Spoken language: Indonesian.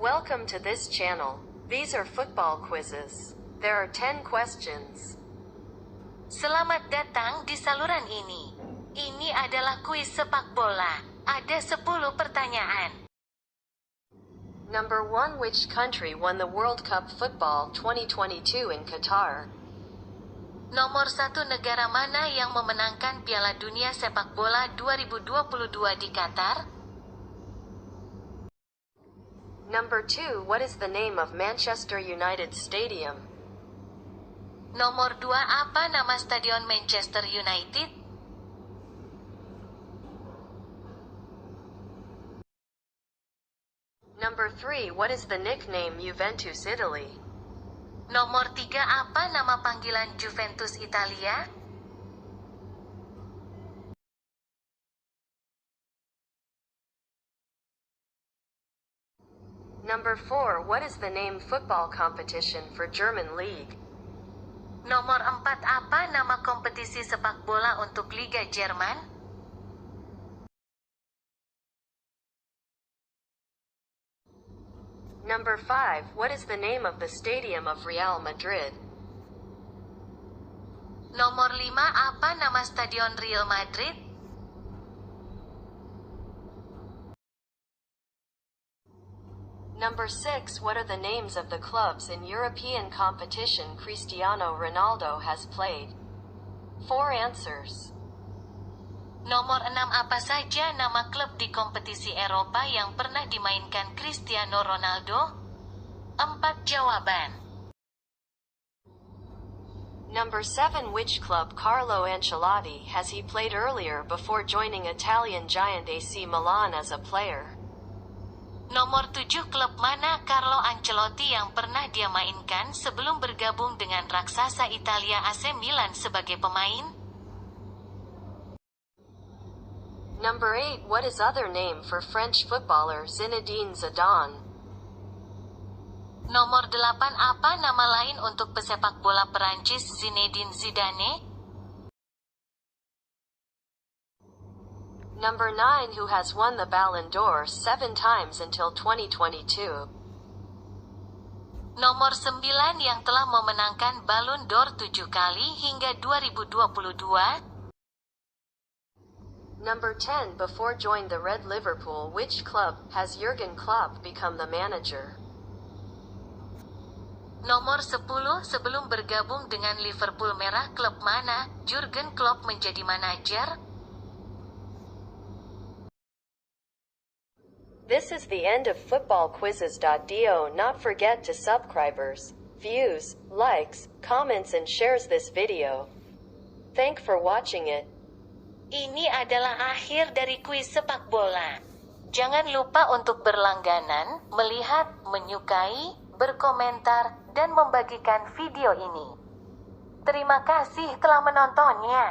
Welcome to this channel. These are football quizzes. There are 10 questions. Selamat datang di saluran ini. Ini adalah kuis sepak bola. Ada 10 pertanyaan. Number 1. Which country won the World Cup Football 2022 in Qatar? Nomor 1, negara mana yang memenangkan Piala Dunia Sepak Bola 2022 di Qatar? Number 2. What is the name of Manchester United Stadium? Nomor 2, apa nama stadion Manchester United? Number 3. What is the nickname Juventus Italy? Nomor 3, apa nama panggilan Juventus Italia? Number 4. What is the name football competition for German League? Nomor 4, apa nama kompetisi sepak bola untuk Liga Jerman? Number 5. What is the name of the stadium of Real Madrid? Nomor 5, apa nama stadion Real Madrid? Number 6. What are the names of the clubs in European competition Cristiano Ronaldo has played? 4 answers. Nomor 6, apa saja nama klub di kompetisi Eropa yang pernah dimainkan Cristiano Ronaldo? 4 jawaban. Number 7. Which club CARLOANCELOTI has he played earlier before joining Italian giant AC Milan as a player? Nomor 7, klub mana Carlo Ancelotti yang pernah dia mainkan sebelum bergabung dengan raksasa Italia AC Milan sebagai pemain? Number 8. What is other name for French footballer Zinedine Zidane? Nomor 8, apa nama lain untuk pesepak bola Perancis Zinedine Zidane? Number 9. Who has won the Ballon d'Or 7 times until 2022? Nomor 9, yang telah memenangkan Ballon d'Or 7 kali hingga 2022? Number 10. Before joined the Red Liverpool, which club has Jurgen Klopp become the manager? Nomor 10, sebelum bergabung dengan Liverpool Merah, klub mana Jurgen Klopp menjadi manajer? This is the end of footballquizzes.do. Not forget to subscribers, views, likes, comments and shares this video. Thank for watching it. Ini adalah akhir dari kuis sepak bola. Jangan lupa untuk berlangganan, melihat, menyukai, berkomentar, dan membagikan video ini. Terima kasih telah menontonnya.